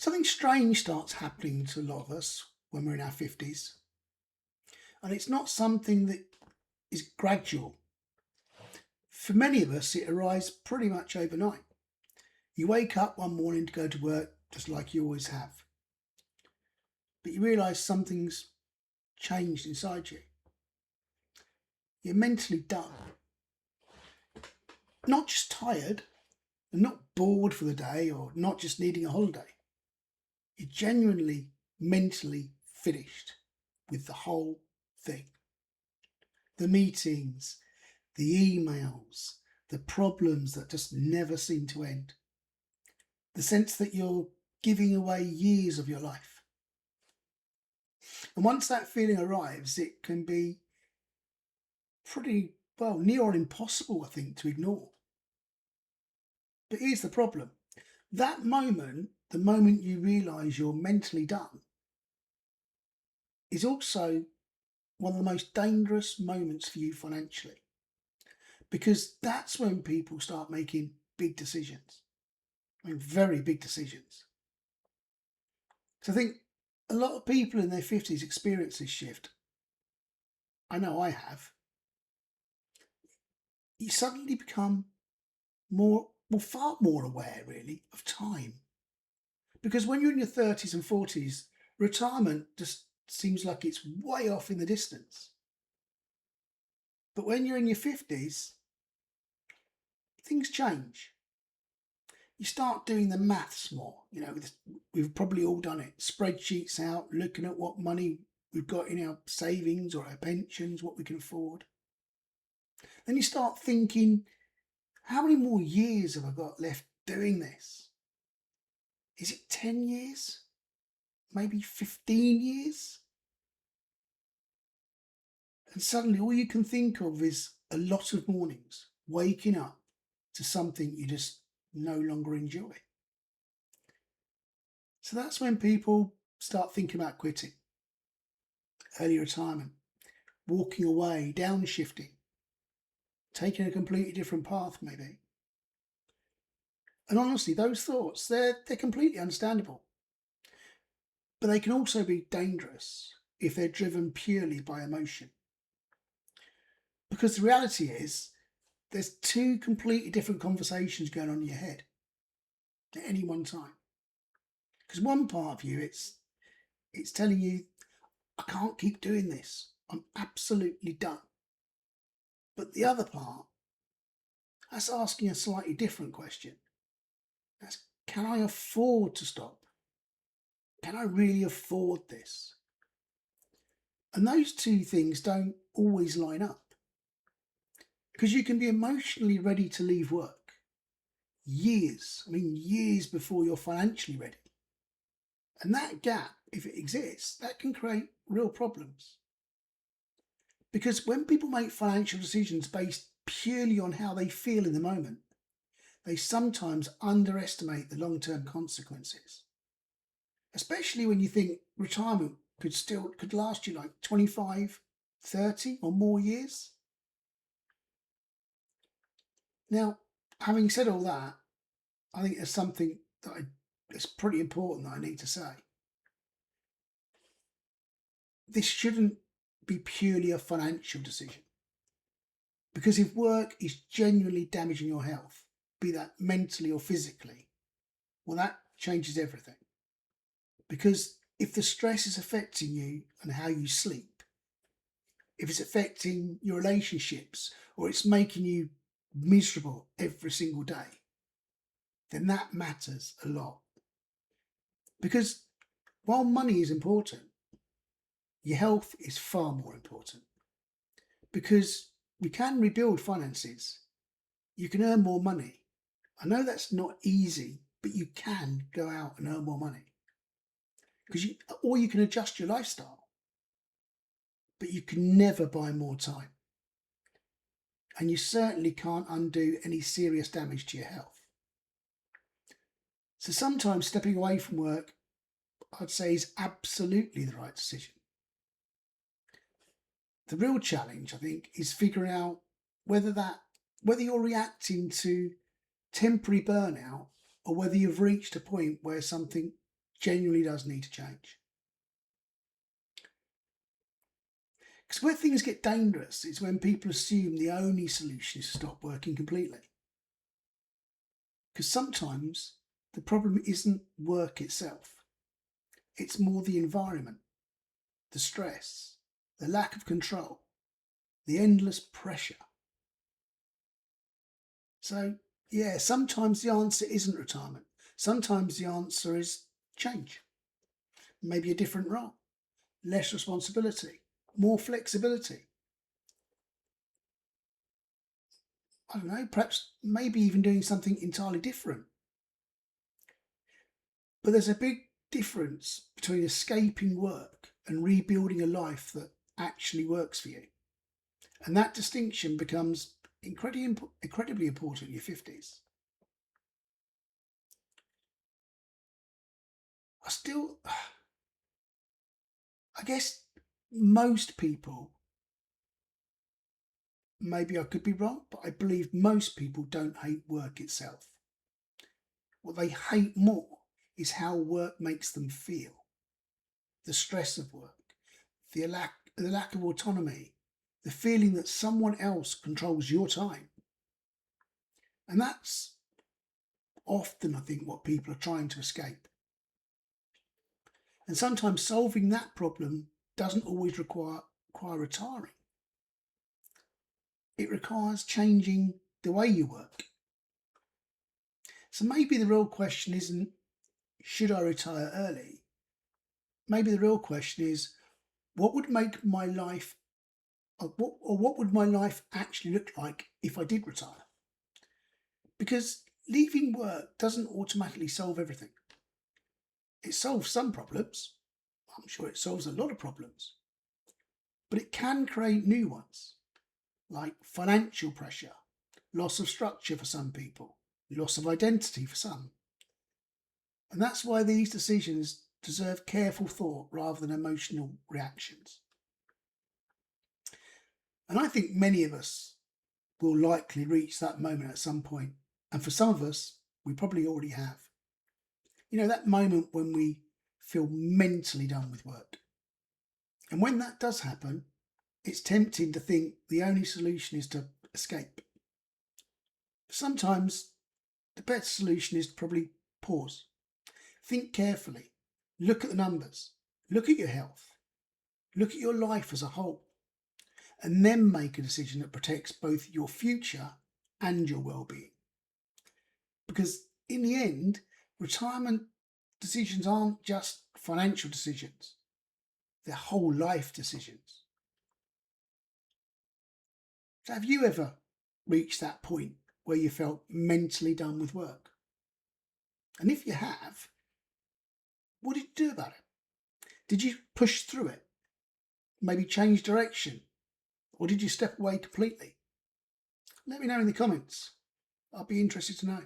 Something strange starts happening to a lot of us when we're in our 50s, and it's not something that is gradual. For many of us, it arrives pretty much overnight. You wake up one morning to go to work just like you always have, but you realise something's changed inside you. You're mentally done, not just tired and not bored for the day or not just needing a holiday. You're genuinely mentally finished with the whole thing. The meetings, the emails, the problems that just never seem to end. The sense that you're giving away years of your life. And once that feeling arrives, it can be pretty, well, near on impossible, I think, to ignore. But here's the problem. That moment, the moment you realise you're mentally done, is also one of the most dangerous moments for you financially. Because that's when people start making big decisions. I mean, very big decisions. So I think a lot of people in their 50s experience this shift. I know I have. You suddenly become far more aware, really, of time. Because when you're in your 30s and 40s, retirement just seems like it's way off in the distance. But when you're in your 50s, things change. You start doing the maths more. We've probably all done it. Spreadsheets out, looking at what money we've got in our savings or our pensions, what we can afford. Then you start thinking, how many more years have I got left doing this? Is it 10 years? Maybe 15 years? And suddenly all you can think of is a lot of mornings waking up to something you just no longer enjoy. So that's when people start thinking about quitting, early retirement, walking away, downshifting, taking a completely different path maybe. And honestly, those thoughts, they're completely understandable. But they can also be dangerous if they're driven purely by emotion. Because the reality is, there's two completely different conversations going on in your head at any one time. Because one part of you, it's telling you, I can't keep doing this. I'm absolutely done. But the other part, that's asking a slightly different question. That's, can I afford to stop? Can I really afford this? And those two things don't always line up. Because you can be emotionally ready to leave work years before you're financially ready. And that gap, if it exists, that can create real problems. Because when people make financial decisions based purely on how they feel in the moment, they sometimes underestimate the long-term consequences. Especially when you think retirement could last you like 25, 30 or more years. Now, having said all that, I think there's something that's pretty important that I need to say. This shouldn't be purely a financial decision. Because if work is genuinely damaging your health, be that mentally or physically, well, that changes everything. Because if the stress is affecting you and how you sleep, if it's affecting your relationships or it's making you miserable every single day, then that matters a lot. Because while money is important, your health is far more important. Because you can rebuild finances, you can earn more money. I know that's not easy, but you can go out and earn more money. Or you can adjust your lifestyle, but you can never buy more time. And you certainly can't undo any serious damage to your health. So sometimes stepping away from work, I'd say, is absolutely the right decision. The real challenge, I think, is figuring out whether you're reacting to temporary burnout or whether you've reached a point where something genuinely does need to change. Because where things get dangerous is when people assume the only solution is to stop working completely. Because sometimes the problem isn't work itself. It's more the environment, the stress, the lack of control, the endless pressure. So, yeah, sometimes the answer isn't retirement. Sometimes the answer is change. Maybe a different role, less responsibility, more flexibility. I don't know, perhaps maybe even doing something entirely different. But there's a big difference between escaping work and rebuilding a life that actually works for you. And that distinction becomes incredibly important in your 50s. I guess most people, maybe I could be wrong, but I believe most people don't hate work itself. What they hate more is how work makes them feel. The stress of work, the lack of autonomy, the feeling that someone else controls your time. And that's often, I think, what people are trying to escape. And sometimes solving that problem doesn't always require retiring. It requires changing the way you work. So maybe the real question isn't, should I retire early? Maybe the real question is, what would make my life, what would my life actually look like if I did retire? Because leaving work doesn't automatically solve everything. It solves some problems. I'm sure it solves a lot of problems. But it can create new ones, like financial pressure, loss of structure for some people, loss of identity for some. And that's why these decisions deserve careful thought rather than emotional reactions. And I think many of us will likely reach that moment at some point. And for some of us, we probably already have. You know, that moment when we feel mentally done with work. And when that does happen, it's tempting to think the only solution is to escape. Sometimes the better solution is to probably pause. Think carefully. Look at the numbers. Look at your health. Look at your life as a whole. And then make a decision that protects both your future and your well-being. Because in the end, retirement decisions aren't just financial decisions. They're whole life decisions. So have you ever reached that point where you felt mentally done with work? And if you have, what did you do about it? Did you push through it? Maybe change direction? Or did you step away completely? Let me know in the comments. I'll be interested to know.